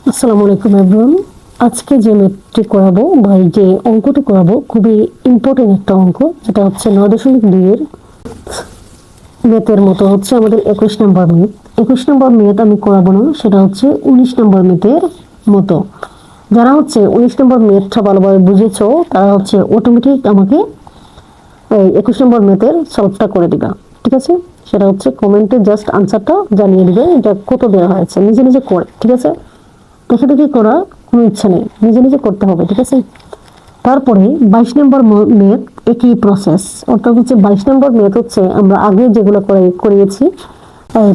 আসসালামু আলাইকুম এভরিওয়ান। আজকে যে ম্যাথটি করাবো বা যে অঙ্কটি করাবো খুবই ইম্পর্টেন্ট একটা অঙ্ক, যেটা হচ্ছে 9.2 এর ম্যাথের মতো হচ্ছে আমাদের 21 নম্বর ম্যাথ। 21 নম্বর ম্যাথ আমি করাবো না, সেটা হচ্ছে 19 নম্বর ম্যাথের মতো। যারা হচ্ছে 19 নম্বর ম্যাথটা ভালোভাবে বুঝেছো তারা হচ্ছে অটোমেটিক আমাকে এই 21 নম্বর ম্যাথের সলভটা করে দিবা, ঠিক আছে? সেটা হচ্ছে কমেন্টে জাস্ট আনসারটা জানিয়ে দিবে, এটা কত দেওয়া হয়েছে, নিজে নিজে করে, ঠিক আছে? দেখে দেখে করা কোনো ইচ্ছা নেই, নিজে নিজে করতে হবে, ঠিক আছে? তারপরে 22 নম্বর ম্যাথ একই প্রসেস, অর্থাৎ হচ্ছে 22 নম্বর ম্যাথ হচ্ছে আমরা আগে যেগুলো করিয়েছি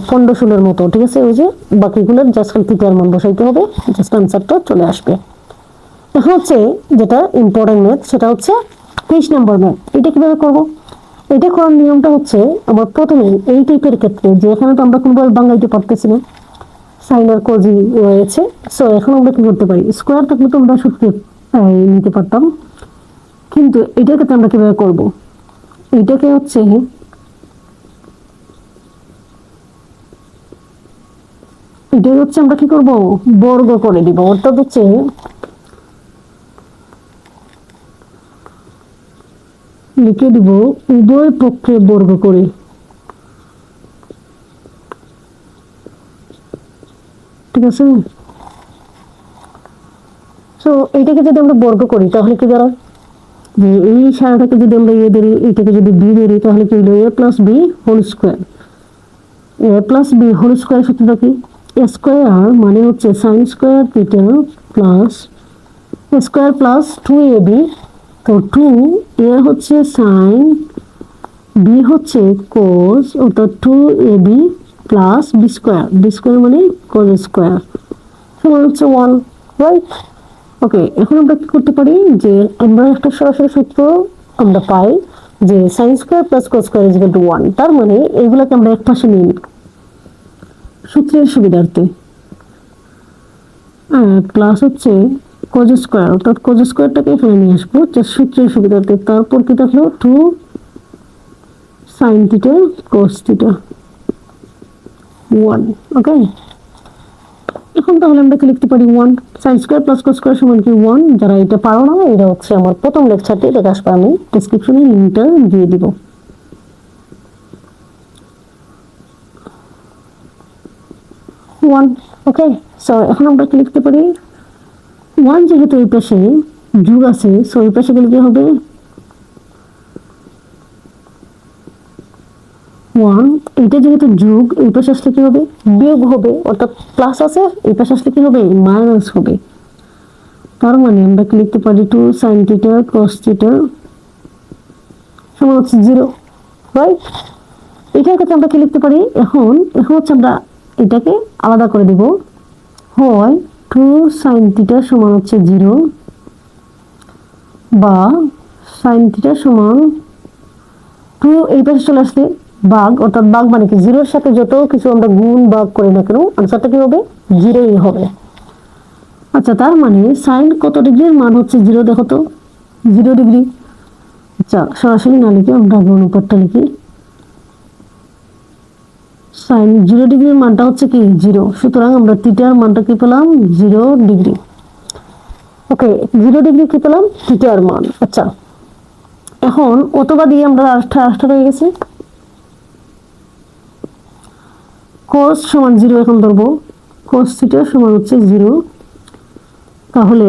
15-16 মতো, ঠিক আছে? ওই যে বাকিগুলোর জাস্ট তৃতীয়ার মান বসাইতে হবে, জাস্ট আনসারটা চলে আসবে। এখন হচ্ছে যেটা ইম্পর্টেন্ট ম্যাথ, সেটা হচ্ছে 23 নম্বর ম্যাথ। এটা কিভাবে করব? এটা করার নিয়মটা হচ্ছে আমার প্রথমে এই টাইপের ক্ষেত্রে, যে এখানে তো আমরা কোনোভাবে বাঙাইতে পারতেছি না, সাইন আর কোজি রয়েছে, সো এখন আমরা কি করতে পারি, স্কোয়ার থাকলে তো আমরা সূত্রে নিতে পারতাম, কিন্তু এটার ক্ষেত্রে আমরা কিভাবে করব? এটাকে হচ্ছে আমরা কি করব, বর্গ করে দিব, অর্থাৎ হচ্ছে লিখে দিব উভয় পক্ষে বর্গ করে, ঠিক আছে? সো এটাকে যদি আমরা বর্গ করি তাহলে কি দাঁড়ায়, যে এই সারাটাকে যদি আমরা এ ধরি, এটাকে যদি বি ধরি, তাহলে কি হলো, এ প্লাস বি হোল স্কোয়ার। এ প্লাস বি হোল স্কোয়ার সূত্রটা কি, এ স্কোয়ার মানে হচ্ছে sine square theta plus square plus 2ab, তো 2a হচ্ছে সাইন, বি হচ্ছে কোস, অর্থাৎ 2ab প্লাস বি স্কোয়ার মানে কোস স্কোয়ার সমান হচ্ছে 1, রাইট? ওকে, এখন আমরা কি করতে পারি, যে আমরা একটা সরাসরি সূত্র আমরা পাই যে sine square plus cos square is equal two 1, তার মানে এগুলোকে আমরা এক পাশে নিই সূত্রের সুবিধার্থে। প্লাস হচ্ছে কোজ স্কোয়ার, অর্থাৎ কোজ স্কোয়ারটাকে এখানে নিয়ে আসবো সূত্রের সুবিধার্থে। তারপর কি থাকলো, 2 সাইন থিটা কোস থিটা 1। ওকে, এখন তাহলে আমরা কি লিখতে পারি, 1 sine square plus cos square সমান কি 1। যারা এটা পারো না, এটা হচ্ছে আমার প্রথম লেকচারটি, দেখে আসবে, আমি ডেসক্রিপশনে লিঙ্কটা দিয়ে দিব। 1, ওকে। সো এখন আমরা কি লিখতে পারি, 1 যেহেতু এই পাশে যোগ আছে, সো এই পাশে গেলে কি হবে, 1, এটা যেহেতু যোগ, এই পাশে আসলে কি হবে, বিয়োগ হবে, অর্থাৎ প্লাস আছে, এই পাশে আসলে কি হবে, মাইনাস হবে। তার মানে আমরা কি লিখতে পারি, 2 সাইন থিটা কস থিটা সমান হচ্ছে 0, রাইট? এটার ক্ষেত্রে আমরা কি লিখতে পারি, এখন হচ্ছে আমরা এটাকে আলাদা করে দিব, হয় 2 সাইন থিটা সমান হচ্ছে 0, বা সাইন থিটা সমান 2 এই পাশে চলে আসলে ভাগ, অর্থাৎ ভাগ মানে কি, 0 এর সাথে যত কিছু আমরা গুণ ভাগ করি না কেন, আনসারটা কি হবে, 0ই হবে। আচ্ছা, তার মানে সাইন কত ডিগ্রির মান হচ্ছে 0, দেখো তো, 0 ডিগ্রি। আচ্ছা, সরাসরি না লিখে আমরা আগে অনুপাতটা লিখি, সাইন 0 ডিগ্রির মানটা হচ্ছে কি 0, সুতরাং আমরা থিটার মানটা কি পেলাম, 0 ডিগ্রি। ওকে, 0 ডিগ্রি কি পেলাম, থিটার মান। আচ্ছা, এখন অথবা দিয়ে আমরা আরেকটা রয়ে গেছে, cos সমান 0 এখন ধরবো, cos থিটা সমান হচ্ছে 0, তাহলে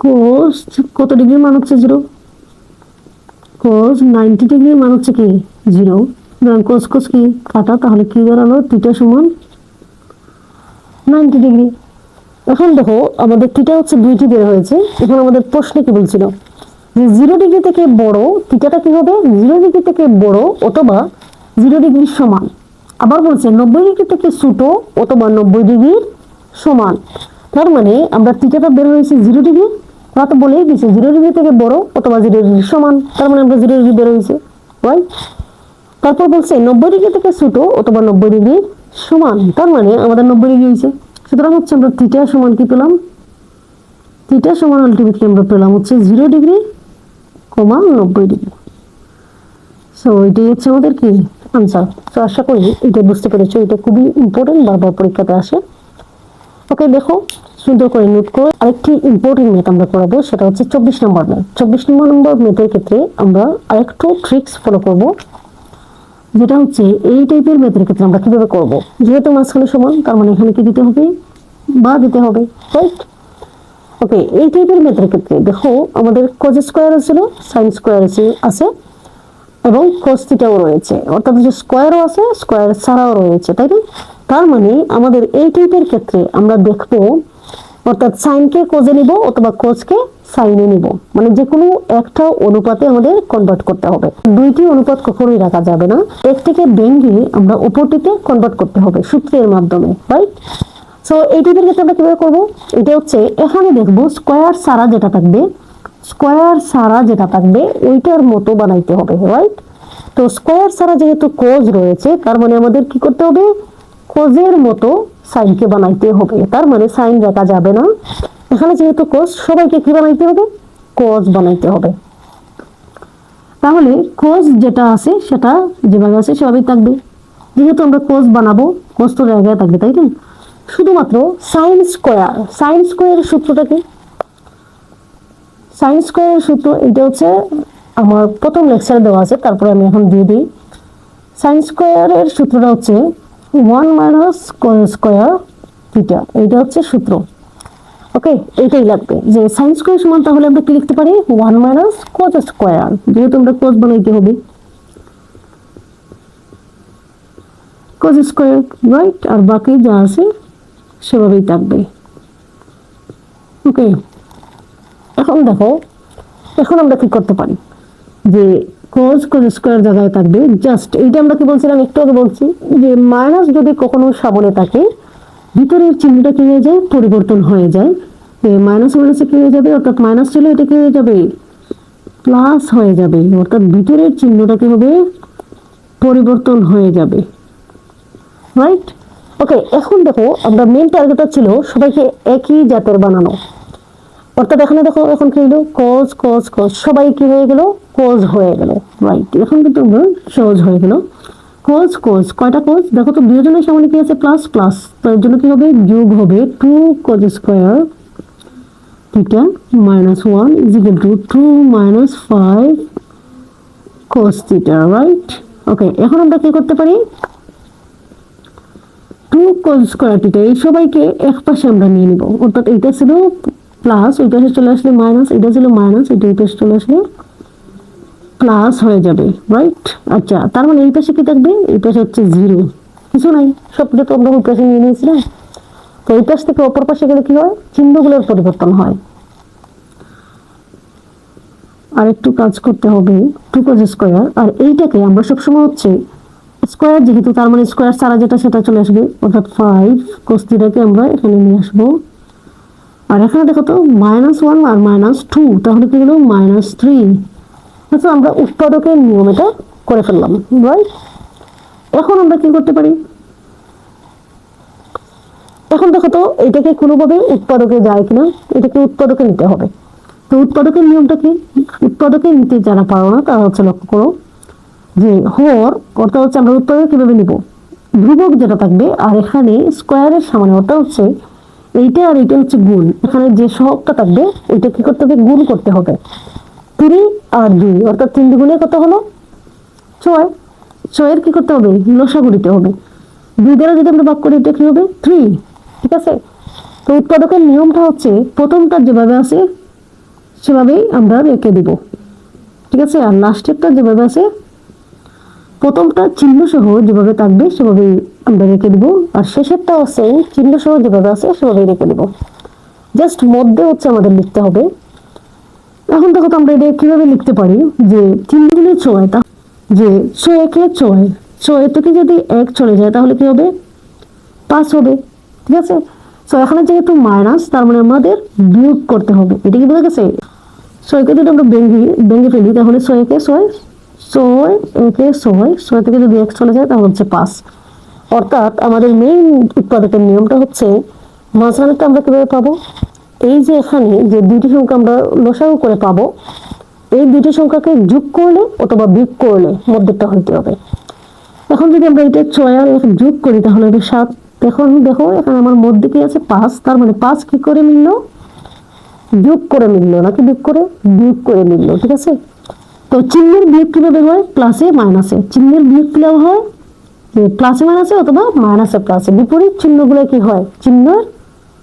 cos কত ডিগ্রির মান হচ্ছে 0, cos 90 ডিগ্রির মান হচ্ছে কি 0, cos cos কি কাটা, তাহলে কি দাঁড়ালো, থিটা সমান 90 ডিগ্রি। এখন দেখো আমাদের থিটা হচ্ছে 2টি বের হয়েছে, এখন আমাদের প্রশ্নে কি বলছিল, যে 0 ডিগ্রি থেকে বড় থিটাটা কি হবে, 0 ডিগ্রি থেকে বড় অথবা 0 ডিগ্রির সমান। আবার বলছে 90 ডিগ্রি থেকে ছোট অথবা 90 ডিগ্রির সমান। তার মানে আমরা থিটাটা বের হয়েছে 0 ডিগ্রি, তারা তো বলেই দিয়েছে 0 ডিগ্রি থেকে বড় অথবা 0 ডিগ্রির সমান, তার মানে আমরা 0 ডিগ্রি বের হয়েছে, রাইট? তারপর বলছে 90 ডিগ্রি থেকে ছোট অথবা 90 ডিগ্রি সমান, তার মানে আমাদের 90 ডিগ্রি হয়েছে। সুতরাং হচ্ছে আমরা থিটা সমান কি পেলাম, থিটা সমান আলটিমেটলি আমরা পেলাম হচ্ছে 0 ডিগ্রি, 90 ডিগ্রি। সো এটাই হচ্ছে আমাদের কি আনসার। তো আশা করি এটা বুঝতে পেরেছো, এটা খুবই ইম্পর্টেন্ট, বারবার পরীক্ষাতে আসে। ওকে, দেখো সুন্দর করে নোট করে আরেকটি ইম্পর্টেন্ট ম্যাথ আমরা করাবো, সেটা হচ্ছে 24 নম্বর ম্যাথ। 24 নম্বর ম্যাথের ক্ষেত্রে আমরা আরেকটু ট্রিক্স ফলো করব, যেটা হচ্ছে এই টাইপের ম্যাথের ক্ষেত্রে আমরা কিভাবে করব। যেহেতু মাঝখানে সমান, তার মানে এখানে কি দিতে হবে, বা দিতে হবে, রাইট? ওকে, এই টাইপের ম্যাথের ক্ষেত্রে দেখো আমাদের cos স্কয়ার ছিল, sin স্কয়ার আছে এবং cos থিটাও রয়েছে, অর্থাৎ যে স্কয়ারও আছে, স্কয়ার ছাড়াও রয়েছে, তাই না? তার মানে আমাদের এই টাইপের ক্ষেত্রে আমরা দেখব, অর্থাৎ সাইনকে কোজে নিব অথবা কোজকে সাইনে নিব, মানে যে কোনো একটা অনুপাতে আমাদের কনভার্ট করতে হবে। দুইটি অনুপাত কখনোই রাখা যাবে না, একটিকে ভেঙে আমরা অপরটিতে কনভার্ট করতে হবে সূত্রের মাধ্যমে, রাইট? সো এই টাইপের ক্ষেত্রে আমরা কিভাবে করব, এটা হচ্ছে এখানে দেখবো স্কয়ার ছাড়া যেটা থাকবে, স্কয়ার ছাড়া যেটা থাকবে ওইটার মতো বানাইতে হবে, রাইট? তো স্কয়ার ছাড়া যেহেতু কোজ রয়েছে, তার মানে আমাদের কি করতে হবে, কোজের মতো সাইনকে বানাইতে হবে। তার মানে সাইন রাখা যাবে না, এখানে যেহেতু কোজ, সবাইকে কি বানাইতে হবে, কোজ বানাইতে হবে। তাহলে কোজ যেটা আছে সেটা যেভাবে আছে সেভাবেই থাকবে, যেহেতু আমরা কোজ বানাবো, কোজ তো জায়গায় থাকবে, তাই না? শুধুমাত্র সাইন স্কয়ার, সাইন স্কয়ারের সূত্রটা কি, সাইন স্কয়ারের সূত্র এটা হচ্ছে আমার প্রথম লেকচারে দেওয়া আছে, তারপরে আমি এখন দিয়ে দিই। সাইন স্কয়ারের সূত্রটা হচ্ছে 1 মাইনাস cos স্কয়ার থিটা, এইটা হচ্ছে সূত্র। ওকে, এইটাই লাগবে যে সাইন স্কয়ার সমান, তাহলে আমরা কি লিখতে পারি, 1 মাইনাস cos স্কয়ার, যেহেতু আমরা cos বানাইতে হবে, cos স্কয়ার, রাইট? আর বাকি যা আছে সেভাবেই থাকবে। ওকে, এখন দেখো, এখন আমরা কি করতে পারি, যে cos স্কয়ার জায়গায় থাকবে, জাস্ট এইটা আমরা কি বলছিলাম, একটু আগে বলছি যে মাইনাস যদি কখনো সামনে থাকে, ভিতরের চিহ্নটা কি হয়ে যায়, পরিবর্তন হয়ে যায়, মাইনাস মাইনাসে কি হয়ে যাবে, অর্থাৎ মাইনাস ছিল এটা কি হয়ে যাবে, প্লাস হয়ে যাবে, অর্থাৎ ভিতরের চিহ্নটা কি হবে, পরিবর্তন হয়ে যাবে, রাইট? ওকে, এখন দেখো আমরা মেন টার্গেটটা ছিল সবাইকে একই জাতের বানানো, অর্থাৎ এখানে দেখো এখন কি হলো, cos cos cos সবাই কি হয়ে গেল, cos হয়ে গেল, রাইট? এখন কিন্তু সহজ হয়ে গেল, cos cos কয়টা cos দেখো তো, দুজনের সামনে কি আছে, প্লাস প্লাস, তার জন্য কি হবে, যোগ হবে 2 cos square theta minus 1 is equal to 2 minus 5 cos theta, right? Okay, এখন আমরা কি করতে পারি, 2 cos স্কয়ার থিটা এই সবাইকে এক পাশে আমরা নিয়ে নিব, অর্থাৎ এইটা ছিল প্লাস, ওই পাশে চলে আসলে মাইনাস, এটা ছিল মাইনাস, এটা এই পাশে চলে আসলে প্লাস হয়ে যাবে, রাইট? আচ্ছা, তার মানে এই পাশে কি থাকবে, এই পাশে হচ্ছে 0, কিছু নাই, সবটা তো আমরা ওই পাশে নিয়ে নিয়েছিলাম। তো এই পাশ থেকে অপর পাশে গেলে কি হয়, চিহ্নগুলোর পরিবর্তন হয়। আর একটু কাজ করতে হবে, 2 cos স্কয়ার, আর এইটাকে আমরা সবসময় হচ্ছে স্কয়ার, যেহেতু তার মানে স্কয়ার ছাড়া যেটা সেটা চলে আসবে, অর্থাৎ 5 cos থিটাকে আমরা এখানে নিয়ে আসবো। আর এখানে দেখো তো -1 আর -2, তাহলে কি হলো -3। আচ্ছা, আমরা উৎপাদকের নিয়ম এটা করে ফেললাম, রাইট? এখন আমরা কি করতে পারি, এখন দেখো তো এটাকে কোনোভাবে উৎপাদকে যায় কিনা, এটাকে উৎপাদকে নিতে হবে। তো উৎপাদকের নিয়মটা কি, উৎপাদকে নিতে যারা পারো না তারা হচ্ছে লক্ষ্য করো যে হর, অর্থাৎ হচ্ছে আমরা উৎপাদক কিভাবে নিব, ধ্রুবক যেটা থাকবে, আর এখানে স্কয়ারের সামনে অর্থাৎ হচ্ছে এইটা আর এইটা হচ্ছে গুণ, এখানে যে সহগটা থাকবে ওইটা কি করতে হবে, গুণ করতে হবে। 3 আর 2 অর্থাৎ 3 দ্বিগুণে কত হলো, 6, 6 এর কি করতে হবে, লসাগু দিতে হবে, 2 দ্বারা যদি আমরা ভাগ করি এটা কি হবে 3, ঠিক আছে? তো উৎপাদকের নিয়মটা হচ্ছে প্রথমটা যেভাবে আছে সেভাবেই আমরা রেখে দিব, ঠিক আছে? আর লাস্টেরটা যেভাবে আছে, প্রথমটা চিহ্ন সহ যেভাবে থাকবে সেভাবেই আমরা রেখে দিব, আর শেষেরটা হচ্ছে চিহ্ন সহ যেভাবে আছে সেভাবেই রেখে দিব, জাস্ট মধ্যে হচ্ছে আমাদের লিখতে হবে। এখন দেখো তো আমরা এটা কিভাবে লিখতে পারি, যে 3 গুণে 6, তা যে 6 কে 6, 6 থেকে যদি 1 চলে যায় তাহলে কি হবে, 5 হবে, ঠিক আছে? সো এখানে যেহেতু মাইনাস, তার মানে আমাদের বিয়োগ করতে হবে, এটা কি বোঝা গেছে? 6 কে যদি আমরা ভেঙে ফেলি তাহলে 6 কে 6, 6 একে 6, 6 থেকে যদি 1 চলে যায় তাহলে হচ্ছে 5। অর্থাৎ আমাদের মেইন উৎপাদকের নিয়মটা হচ্ছে, মাঝখানেরটা আমরা কিভাবে পাবো, এই যে এখানে যে দুইটি সংখ্যা আমরা লসাগু করে পাবো, এই দুইটি সংখ্যাকে যোগ করলে অথবা বিয়োগ করলে মধ্যেরটা হইতে হবে। এখন যদি আমরা এটা 6 আর 1 যোগ করি তাহলে হবে 7, এখন দেখো এখানে আমার মধ্যে কি আছে 5, তার মানে 5 কি করে মিললো, বিয়োগ করে মিললো নাকি বিয়োগ করে মিললো, ঠিক আছে। তো চিহ্নের বিয়োগ কিভাবে হয়, প্লাসে মাইনাসে, চিহ্নের বিয়োগ কিভাবে হয় যে প্লাসে মাইনাসে অথবা মাইনাসে প্লাসে, বিপরীত চিহ্নগুলো কি হয়, চিহ্নের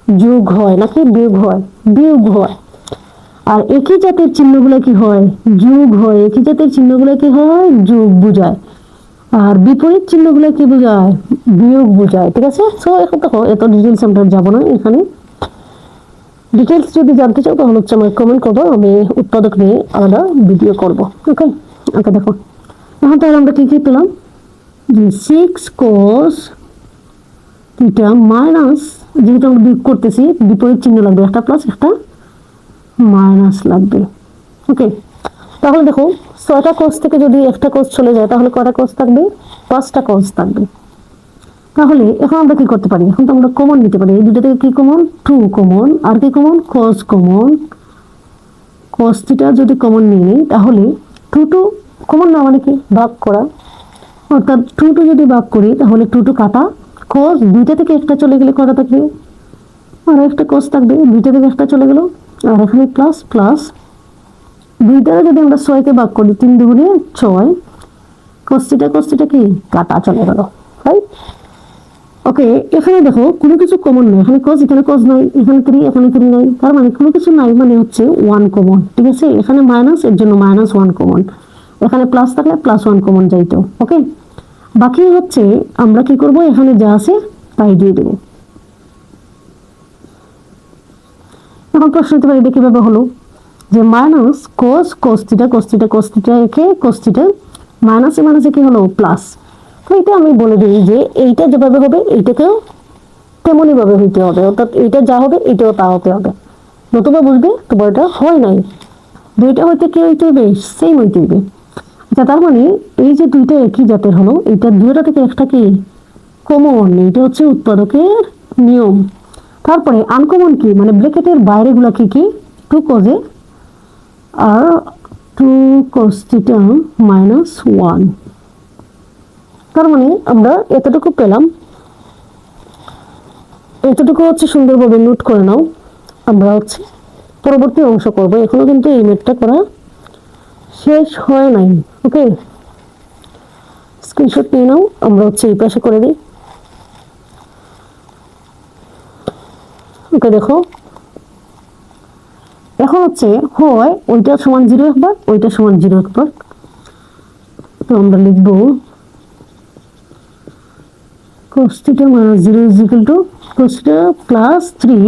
যোগ হয় নাকি বিয়োগ হয়, বিয়োগ হয়। আর একই জাতের চিহ্নগুলো কি হয়, যোগ হয়, একই জাতের চিহ্নগুলো কি হয়, যোগ বোঝায়। আর বিপরীত চিহ্নগুলো কি বোঝায়, বিয়োগ বোঝায়, ঠিক আছে। সো এখন দেখো এত ডিটেলস আমরা যাবো না এখানে, ডিটেলস যদি জানতে চাও তাহলে হচ্ছে আমার কমেন্ট করবো, আমি উৎপাদক নিয়ে আলাদা ভিডিও করবো। ওকে ওকে, দেখো এখন তাহলে আমরা কি কি পেলাম, যে 6 cos থিটা মাইনাস, যেহেতু আমরা বিয়োগ করতেছি বিপরীত চিহ্ন লাগবে, একটা প্লাস একটা মাইনাস লাগবে। ওকে, তাহলে দেখো 6টা cos থেকে যদি একটা cos চলে যায় তাহলে কয়টা cos থাকবে, 5টা cos থাকবে। তাহলে এখন আমরা কি করতে পারি, এখন তো আমরা কমন নিতে পারি, এই দুটো থেকে কি কমন, 2 কমন, আর কি common, cos common, cos theta যদি কমন নিই তাহলে 2 কমন না মানে কি ভাগ করা, অর্থাৎ 2 যদি ভাগ করি তাহলে 2 কাটা, cos দুইটা থেকে একটা চলে গেলে কয়টা থাকবে, আর একটা cos থাকবে, দুইটা থেকে একটা চলে গেল, আর এখানে প্লাস প্লাস, দুইটা যদি আমরা 6 কে ভাগ করি 3 দুগুণে 6, cos থিটা কি কাটা চলে গেল, রাইট। ওকে, এখানে দেখো কোনো কিছু কমন নেই, এখানে cos এখানে cos নাই, এখানে 3 এখানে 3 নাই, তার মানে কোনো কিছু নাই মানে হচ্ছে 1 কমন, ঠিক আছে। এখানে মাইনাস, এর জন্য -1 কমন, এখানে প্লাস থাকলে +1 কমন যাইতো। ওকে, বাকি হচ্ছে আমরা কি করব, এখানে যা আছে তাই দিয়ে দেব। এখন প্রশ্ন হতে পারে এটা কিভাবে হলো, যে মাইনাস cos থিটা একে cos থিটা মাইনাসে মাইনাসে কি হলো প্লাস। তো এটা আমি বলে দিই যে এইটা যেভাবে হবে এইটাকেও তেমনই ভাবে হইতে হবে, অর্থাৎ এইটা যা হবে এটাও তা হতে হবে, নতুবা বুঝবে তোমার এটা হয় নাই, দুইটা হইতে কি হইতে হবে, সেম হইতে হবে। আচ্ছা, তার মানে এই যে দুইটা একই জাতের হলো, এইটা দুইটা থেকে একটা কি কমন, এটা হচ্ছে উৎপাদকের নিয়ম। তারপরে আনকমন কি, মানে ব্র্যাকেটের বাইরে গুলা কি কি, 2 cos আর 2 cos থিটা -1, তার মানে আমরা এতটুকু পেলাম, এতটুকু হচ্ছে সুন্দরভাবে নোট করে নাও, আমরা হচ্ছে পরবর্তী অংশ করব, এখনো কিন্তু এই ম্যাথটা করা শেষ হয় নাই। ওকে, স্ক্রিনশট নিয়ে নাও, আমরা হচ্ছে এই পাশে করে দিই। ওকে, দেখো এখন হচ্ছে হয় ওইটা সমান 0 একবার, ওইটা সমান 0 একবার, তো আমরা লিখবো cos θ - 0 = cos θ + 3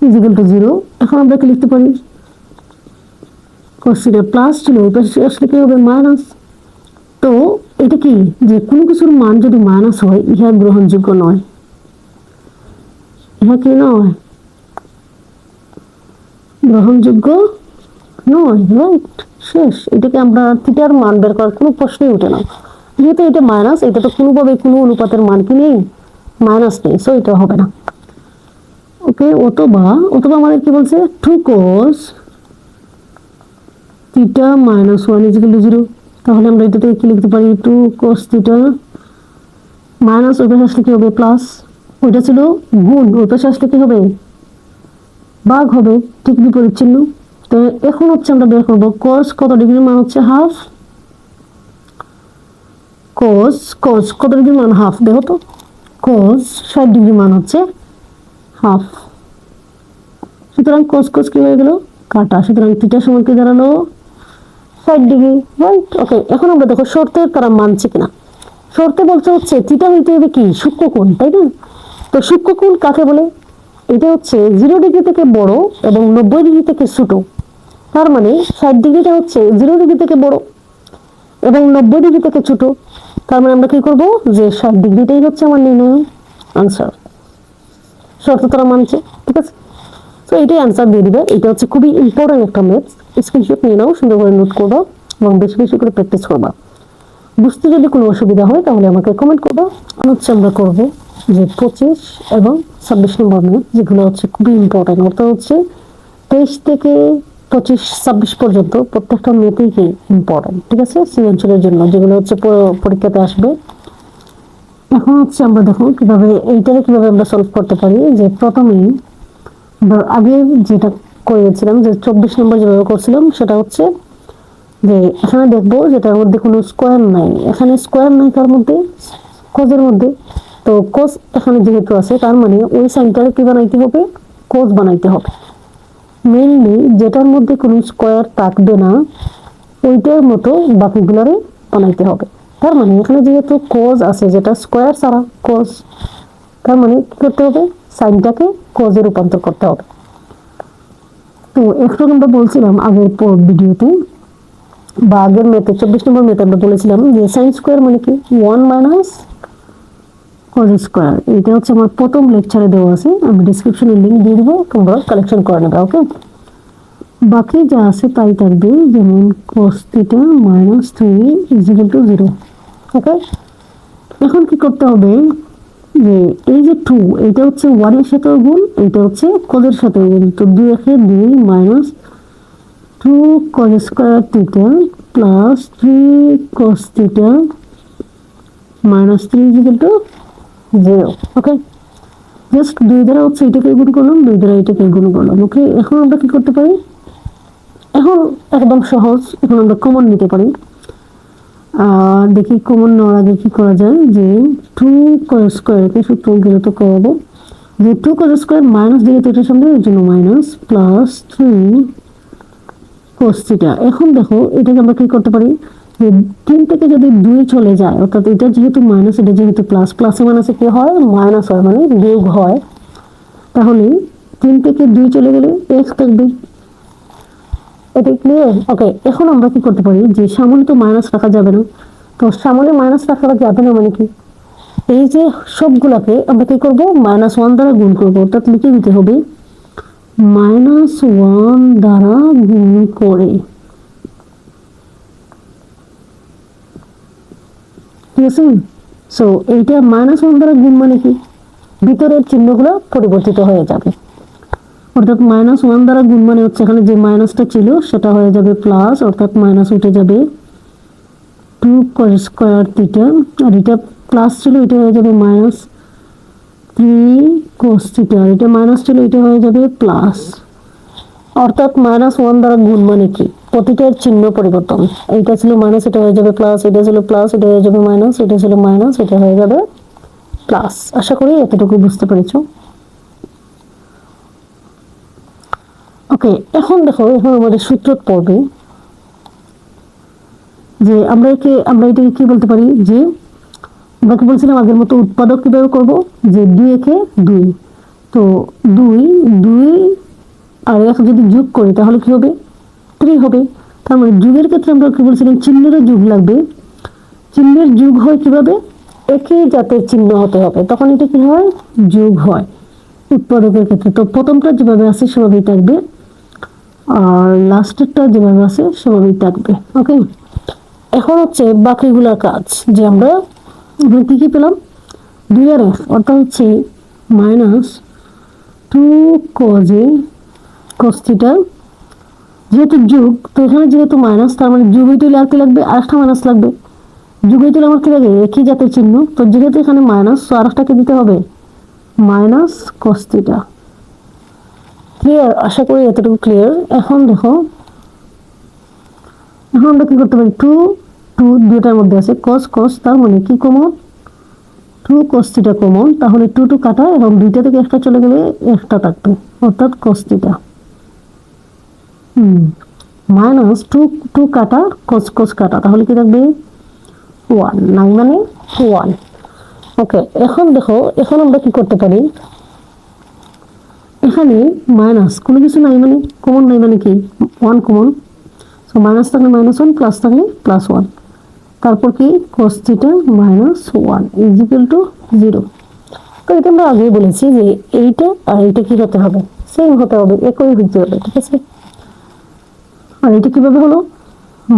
= 0। এখন আমরা কি লিখতে পারি, cos θ প্লাস ছিল ওই পাশে আসলে কি হবে মাইনাস। তো এটা কি, যে কোনো কিছুর মান যদি মাইনাস হয় ইহা গ্রহণযোগ্য নয়, ইহা কি নয়, গ্রহণযোগ্য নয়, রাইট, শেষ। এটাকে আমরা থিটার মান বের করার কোনো প্রশ্নই ওঠে না, যেহেতু এটা মাইনাস, এটা তো কোনোভাবে কোনো অনুপাতের মান কি নেই, মাইনাস নেই, সো এটা হবে না। ওকে, অথবা আমাদের কি বলছে, 2 cos θ -1 = 0, তাহলে আমরা এটা থেকে কি লিখতে পারি, 2 cos θ মাইনাস ওই পাশে আসলে কি হবে প্লাস, ওইটা ছিল গুণ, ওই পাশে আসলে কি হবে ভাগ হবে, ঠিক বিপরীত চিহ্ন। তো এখন হচ্ছে আমরা বের করবো cos কত ডিগ্রির মান হচ্ছে হাফ, cos কত ডিগ্রির মান হাফ, দেখো তো cos 60 ডিগ্রি মান হচ্ছে হাফ, সুতরাং cos কি হয়ে গেল কাটা, সুতরাং থিটা সমান কি দাঁড়ালো 60 ডিগ্রি, রাইট। ওকে, এখন আমরা দেখো শর্তের তারা মানছে কিনা, শর্তে বলছে হচ্ছে থিটা হইতে হবে কি সূক্ষ্মকোণ, তাই না। তো সূক্ষ্মকোণ কাকে বলে, এটা হচ্ছে 0 ডিগ্রি থেকে বড় এবং 90 ডিগ্রি থেকে ছোট, তার মানে 60 ডিগ্রিটা হচ্ছে 0 ডিগ্রি থেকে বড় এবং 90 ডিগ্রি থেকে ছোট, তার মানে আমরা কি করব, যে 60 ডিগ্রিটাই হচ্ছে আমার নির্ণয় আনসার, শর্ত তারা মানছে, ঠিক আছে। তো এটাই আনসার দিয়ে দিবে, এটা হচ্ছে খুবই ইম্পর্টেন্ট একটা ম্যাথস, স্ক্রিনশট নিয়ে নাও, সুন্দর করে নোট করবা এবং বেশি বেশি করে প্র্যাকটিস করবা। বুঝতে যদি কোনো অসুবিধা হয় তাহলে আমাকে কমেন্ট করবা। হচ্ছে আমরা করব যে 25 এবং 26 নম্বর ম্যাথ, যেগুলো হচ্ছে খুবই ইম্পর্টেন্ট, অর্থাৎ হচ্ছে 23 থেকে 25 26 পর্যন্ত প্রত্যেকটা ম্যাথই কি ইম্পর্টেন্ট, ঠিক আছে, সৃজনশীলের জন্য, যেগুলো হচ্ছে পরীক্ষাতে আসবে। এখন হচ্ছে আমরা দেখো কিভাবে এইটাকে কিভাবে আমরা সলভ করতে পারি। যে প্রথমেই আগে যেটা করেছিলাম, যে 24 নম্বর যেভাবে করছিলাম, সেটা হচ্ছে যে এখানে দেখবো যেটার মধ্যে কোনো স্কোয়ার নাই, এখানে স্কোয়ার নাই তার মধ্যে, কোজের মধ্যে। তো কোজ এখানে যেহেতু আছে, তার মানে ওই সাইনটাকে কি বানাইতে হবে, কোজ বানাইতে হবে। মেইনলি যেটার মধ্যে কোনো স্কোয়ার থাকবে না ওইটার মতো বাকিগুলারে বানাইতে হবে। তার মানে এখানে যেহেতু কোজ আছে, যেটা স্কোয়ার ছাড়া কোজ, তার মানে কি করতে হবে, সাইনটাকে কোজে রূপান্তর করতে হবে। তো একটু আমরা বলছিলাম আগের ভিডিওতে বা আগের মেথে 24 নম্বর মেথে আমরা বলেছিলাম যে সাইন স্কোয়ার মানে কি 1 মাইনাস কজ স্কোয়ার। এটা হচ্ছে আমার প্রথম লেকচারে দেওয়া আছে, আমি ডিসক্রিপশনে লিঙ্ক দিয়ে দিব, তোমরা কালেকশন করে নেবে। ওকে, বাকি যা আছে তাই থাকবে, যেমন cos theta minus 3 is equal two 0। ওকে, এখন কি করতে হবে, যে এই যে 2 এটা হচ্ছে 1 এর সাথে গুণ, এটা হচ্ছে cos এর সাথে গুণ। তো 2 একে 2 minus 2 cos square theta plus 3 cos theta minus 3 is equal two 0। Okay, just 2 দ্বারা হচ্ছে এটাকে গুণ করলাম, 2 দ্বারা এটাকে গুণ করলাম। ওকে, এখন আমরা কি করতে পারি, এখন একদম সহজ, এখন আমরা কমন নিতে পারি। দেখি কমন নেওয়ার আগে কি করা যায়, যে 2 cos স্কয়ারকে সূত্র গেলে তো করবো, যে 2 cos স্কয়ার মাইনাস দিয়ে তো এটার সামনে, এর জন্য মাইনাস প্লাস 3 cos থিটা। এখন দেখো এটাকে আমরা কি করতে পারি, যে 3 থেকে যদি 2 চলে যায়, অর্থাৎ এটা যেহেতু মাইনাস, এটা যেহেতু প্লাস, প্লাসে মাইনাসে কি হয়, মাইনাস হয়, মানে বিয়োগ হয়। তাহলে 3 থেকে 2 চলে গেলে x থাকবে। এটা ক্লিয়ার? ওকে, এখন আমরা কি করতে পারি, যে সামনে তো মাইনাস রাখা যাবে না, তো সামনে মাইনাস রাখা যাবে না মানে কি, এই যে সবগুলাকে আমরা কি করব, -1 দ্বারা গুণ করব, অর্থাৎ লিখে দিতে হবে -1 দ্বারা গুণ করে। ঠিক আছে, সো এইটা -1 দ্বারা গুণ মানে কি, ভিতরের চিহ্নগুলো পরিবর্তিত হয়ে যাবে। অর্থাৎ -1 দ্বারা গুণ মানে হচ্ছে এখানে যে মাইনাসটা ছিল সেটা হয়ে যাবে প্লাস, অর্থাৎ মাইনাস উঠে যাবে 2 cos স্কয়ার থিটা, আর এটা প্লাস ছিল, এটা হয়ে যাবে -3 cos থিটা, এটা মাইনাস ছিল, এটা হয়ে যাবে প্লাস। অর্থাৎ -1 দ্বারা গুণ মানে কি, প্রতিটার চিহ্ন পরিবর্তন। এইটা ছিল মাইনাস, এটা হয়ে যাবে প্লাস, এটা ছিল প্লাস, এটা হয়ে যাবে মাইনাস, এটা ছিল মাইনাস, এটা হয়ে যাবে প্লাস। আশা করি এতটুকু বুঝতে পেরেছো। ওকে, এখন দেখো, এখন আমাদের সূত্র পড়বে, যে আমরা এটাকে কি বলতে পারি, যে আমরা কি বলছিলাম আগের মতো উৎপাদক কিভাবে করব, যে 2 একে 2, তো 2 আর 1 যদি যোগ করি তাহলে কি হবে, 3 হবে। তার মানে যোগের ক্ষেত্রে আমরা কি বলছিলাম, চিহ্নেরও যোগ লাগবে। চিহ্নের যোগ হয় কিভাবে, একই জাতের চিহ্ন হতে হবে, তখন এটা কি হয়, যোগ হয় উৎপাদকের ক্ষেত্রে। তো প্রথমটা যেভাবে আছে সেভাবেই থাকবে, আর লাস্টেরটা যেভাবে আছে সেভাবেই থাকবে। ওকে, এখন হচ্ছে বাকিগুলোর কাজ, যে আমরা কি কি পেলাম, 2 আর f, অর্থাৎ হচ্ছে -2 cos থিটা, যেহেতু যোগ, তো এখানে যেহেতু মাইনাস, তার মানে যোগ হইতে হলে আর কি লাগবে, আরেকটা মাইনাস লাগবে। যোগ হইতে হলে আমার কি লাগে, একই জাতের চিহ্ন, তো যেহেতু এখানে মাইনাস, তো আরেকটাকে দিতে হবে -cos থিটা। ক্লিয়ার? আশা করি এতটুকু ক্লিয়ার। এখন দেখো, এখন আমরা কি করতে পারি, 2 দুটার মধ্যে আছে cos cos, তার মানে কি কমন, 2 cos থিটা কমন, তাহলে 2 কাটা, এবং দুইটা থেকে একটা চলে গেলে একটা থাকবে, অর্থাৎ cos থিটা। -2 কাটা, cos cos কাটা, তাহলে কি থাকবে 1, নাই মানে 1। ওকে, এখন দেখো, এখন আমরা কি করতে পারি, এখানে মাইনাস কোনো কিছু নাই মানে, কমন নাই মানে কি, 1 কমন, সো মাইনাস থাকলে -1, প্লাস থাকলে +1, তারপর কি cos theta -1 is equal two 0। তো এটা আমরা আগেই বলেছি যে এইটা আর এইটা কি হতে হবে, সেম হতে হবে, একই হতে হবে। ঠিক আছে, আর এটা কিভাবে হলো,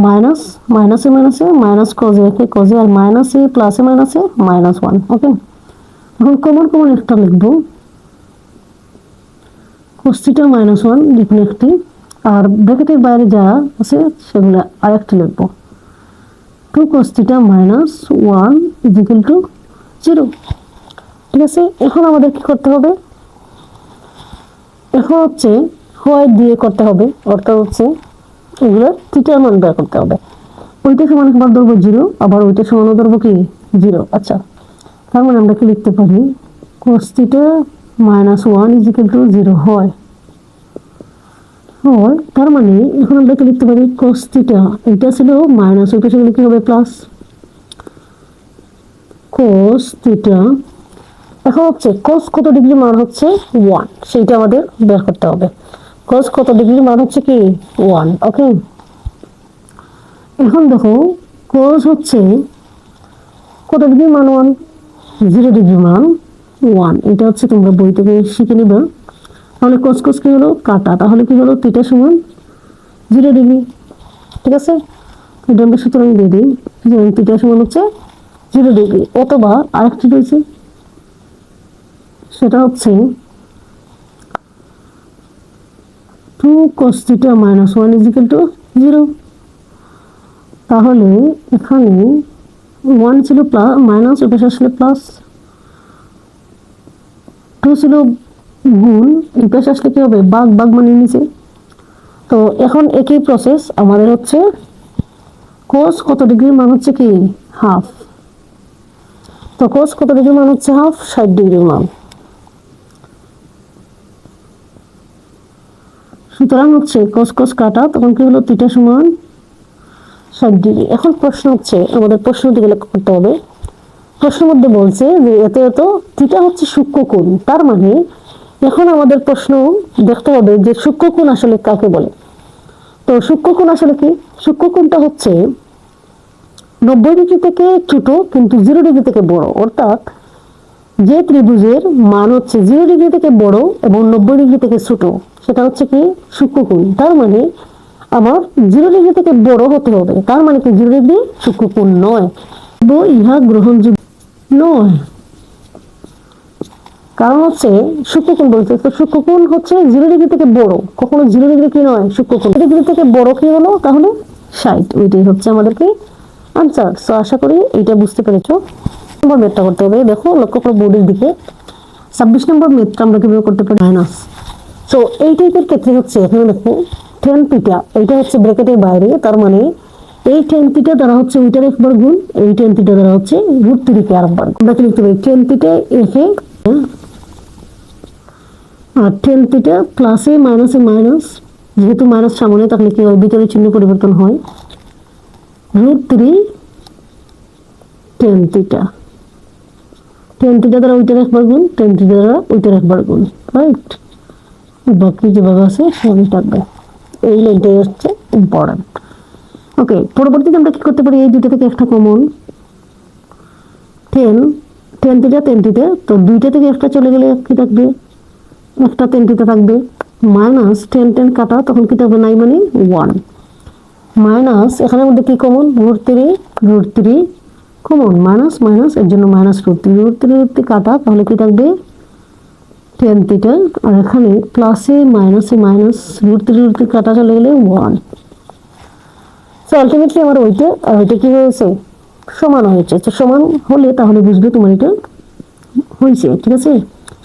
মাইনাস মাইনাসে মাইনাসে মাইনাস কজে একে কজে, আর মাইনাসে প্লাসে মাইনাসে -1। ওকে, এখন কমন কমন একটা লিখবো, cos থিটা -1 লিখলে একটি, আর ব্র্যাকেটের বাইরে যা আছে সেগুলো আরেকটি লিখবো, 2 cos theta -1 is equal two 0। ঠিক আছে, এখন আমাদের কি করতে হবে, এখন হচ্ছে হয় দিয়ে করতে হবে, অর্থাৎ হচ্ছে এগুলো থিটার মান বের করতে হবে। ওইটা সমান আবার ধরবো 0, আবার ওইটা সমান ধরবো কি 0। আচ্ছা, তার মানে আমরা কি লিখতে পারি, cos theta minus 1 is equal two 0 হয়। তার মানে এখন আমরা কি লিখতে পারি, cos থিটা এটা ছিল মাইনাস, ওইটা ছিল কি হবে প্লাস, cos থিটা। এখন হচ্ছে cos কত ডিগ্রি মান হচ্ছে 1, সেইটা আমাদের বের করতে হবে। cos কত ডিগ্রি মান হচ্ছে কি 1। ওকে, এখন দেখো cos হচ্ছে কত ডিগ্রি মান 1, 0 ডিগ্রি মান 1। এটা হচ্ছে তোমরা বই থেকে শিখে নিবা। তাহলে cos cos কি হলো কাটা, তাহলে কি হলো থিটা সমান 0 ডিগ্রি। ঠিক আছে, এটা আমরা সুতরাং দিয়ে দিই, থিটা সমান হচ্ছে 0 ডিগ্রি। অথবা আরেকটি রয়েছে, সেটা হচ্ছে 2 cos theta minus 1 is equal two 0। তাহলে এখানে 1 ছিল প্লাস, মাইনাস ওই পাশে আসলে প্লাস, 2 ছিল গুণ, এই পাশে আসলে কি হবে ভাগ, ভাগ মানে নিচে। তো এখন একই প্রসেস আমাদের হচ্ছে cos কত ডিগ্রির মান হচ্ছে কি হাফ। তো cos কত ডিগ্রির মান হচ্ছে হাফ, 60 ডিগ্রির মান। সুতরাং হচ্ছে cos cos কাটা, তখন কি হলো থিটা সমান 60 ডিগ্রি। এখন প্রশ্ন হচ্ছে, আমাদের প্রশ্নটি লক্ষ্য করতে হবে। প্রশ্নের মধ্যে বলছে যে এত এত থিটা হচ্ছে সূক্ষ্মকোণ। তার মানে এখন আমাদের প্রশ্ন দেখতে হবে যে সূক্ষ্মকোণ আসলে কাকে বলে। তো সূক্ষ্মকোণ আসলে কি, সূক্ষ্মকোণটা হচ্ছে 90 ডিগ্রি থেকে ছোট কিন্তু 0 ডিগ্রি থেকে বড়। অর্থাৎ যে ত্রিভুজের মান হচ্ছে 0 ডিগ্রি থেকে বড় এবং 90 ডিগ্রি থেকে ছোট, সেটা হচ্ছে কি সূক্ষ্মকোণ। তার মানে আমার 0 ডিগ্রি থেকে বড় হতে হবে, তার মানে কি 0 ডিগ্রি সূক্ষ্মকোণ নয়, ইহা গ্রহণযোগ্য নয়। কারণ হচ্ছে সূক্ষ্মকোণ বলতে, তো সূক্ষ্মকোণ হচ্ছে 0 ডিগ্রি থেকে বড়, কখনো 0 ডিগ্রি কি নয় সূক্ষ্মকোণ। ডিগ্রি থেকে বড় কি হলো, তাহলে 60। ওইটাই হচ্ছে আমাদেরকে আনসার। সো আশা করি এইটা বুঝতে পেরেছো। নম্বর ম্যাথটা করতে হবে, দেখো লক্ষ্য করো বোর্ডের দিকে। 26 নম্বর ম্যাথটা আমরা কিভাবে করতে পারি, মাইনাস। সো এই টাইপের ক্ষেত্রে হচ্ছে এখানে দেখো tan থিটা, এটা হচ্ছে ব্র্যাকেটের বাইরে, তার মানে এই tan থিটা দ্বারা হচ্ছে ওইটার একবার গুণ, এই tan থিটা দ্বারা হচ্ছে √3 কে আরেকবার। আমরা কি লিখতে পারি tan থিটা f এ, আর tan থিটা প্লাসে মাইনাসে মাইনাস, যেহেতু মাইনাস সামনে তাহলে কি হয় ভিতরে চিহ্ন পরিবর্তন হয়, √3 tan থিটা। tan থিটা দ্বারা ওইটার একবার গুণ, tan থিটা দ্বারা ওইটার একবার গুণ, রাইট। বাকি যেভাবে আছে সেভাবে থাকবে। এই লাইনটাই হচ্ছে ইম্পর্টেন্ট। ওকে, পরবর্তীতে আমরা কি করতে পারি, এই দুটো থেকে একটা common, tan theta tan theta, তো দুইটা থেকে একটা চলে গেলে কি থাকবে, একটা tan থিটা থাকবে, মাইনাস tan কাটা, তখন কি থাকবে নাই মানে 1, মাইনাস এখানের মধ্যে কি কমন √3 কমন, মাইনাস মাইনাস এর জন্য মাইনাস √3 কাটা, তাহলে কি থাকবে tan থিটা। আর এখানে প্লাসে মাইনাসে মাইনাস, √3 কাটা চলে গেলে 1। সো আলটিমেটলি আমার ওইটা আর ওইটা কি হয়েছে সমান হয়েছে। তো সমান হলে তাহলে বুঝবে তোমার এটা হয়েছে, ঠিক আছে।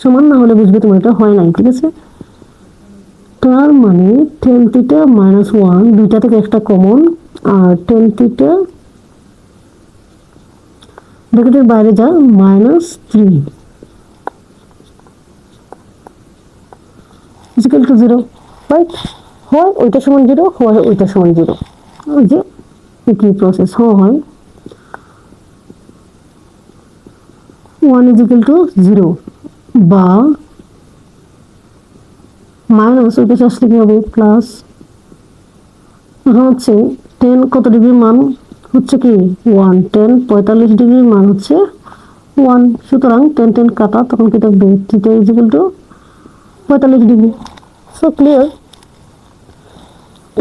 সমান না হলে বুঝবে তোমার এটা হয় নাই, ঠিক আছে। তার মানে tan থিটা মাইনাস 1, দুইটা থেকে একটা কমন, আর tan থিটা ব্র্যাকেটের বাইরে যা -3 is equal to 0, রাইট। হয় ওইটা সমান 0, হয় ওইটা সমান 0, ওই যে কি প্রসেস হয় 1 is equal to 0 বা মাইনাস ওই পাশে আসলে কি হবে প্লাস। এখন হচ্ছে tan কত ডিগ্রির মান হচ্ছে কি 1, tan 45 ডিগ্রির মান হচ্ছে 1। সুতরাং tan কাটা, তখন কি থাকবে theta is equal to 45 degree. So clear.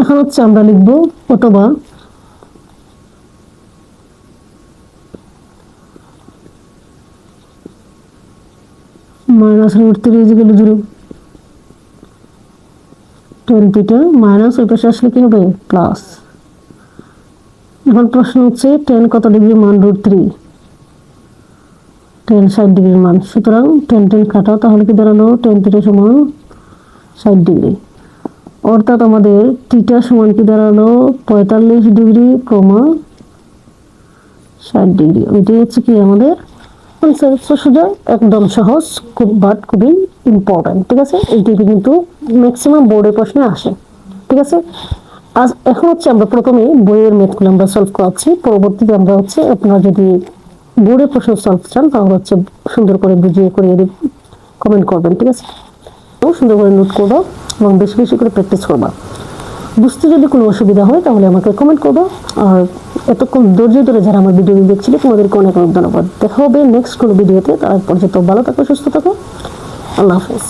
এখন হচ্ছে আমরা লিখব অথবা -√3 is equal to 0, tan theta minus ওই পাশে আসলে কি হবে প্লাস। এখন প্রশ্ন হচ্ছে tan কত ডিগ্রি মান √3, টেন 60 ডিগ্রির মান। সুতরাং টেন টেন কাটাও, তাহলে কি দাঁড়ালো 10 থিটা সমান 60 ডিগ্রি। অর্থাৎ আমাদের থিটা সমান কি দাঁড়ালো 45 ডিগ্রি, 60 ডিগ্রি। ওইটাই হচ্ছে কি আমাদের সোজা, একদম সহজ, বাট খুবই ইম্পর্টেন্ট। ঠিক আছে, এইটাকে কিন্তু ম্যাক্সিমাম বোর্ডের প্রশ্নে আসে। ঠিক আছে, আজ এখন হচ্ছে আমরা প্রথমে বইয়ের ম্যাথগুলো আমরা সলভ করাচ্ছি, পরবর্তীতে আমরা হচ্ছে আপনারা যদি বোর্ডের প্রশ্ন সলভ চান তাহলে হচ্ছে সুন্দর করে বুঝিয়ে করিয়ে কমেন্ট করবেন। ঠিক আছে, সুন্দর করে নোট করবা এবং বেশি বেশি করে প্র্যাকটিস করবা। বুঝতে যদি কোনো অসুবিধা হয় তাহলে আমাকে কমেন্ট করবা। আর এতক্ষণ ধৈর্য ধরে যারা আমার ভিডিও দেখছিলে তোমাদেরকে অনেক অনেক ধন্যবাদ। দেখা হবে নেক্সট কোনো ভিডিওতে। তার পর্যন্ত ভালো থাকো, সুস্থ থাকো, আল্লাহ হাফেজ।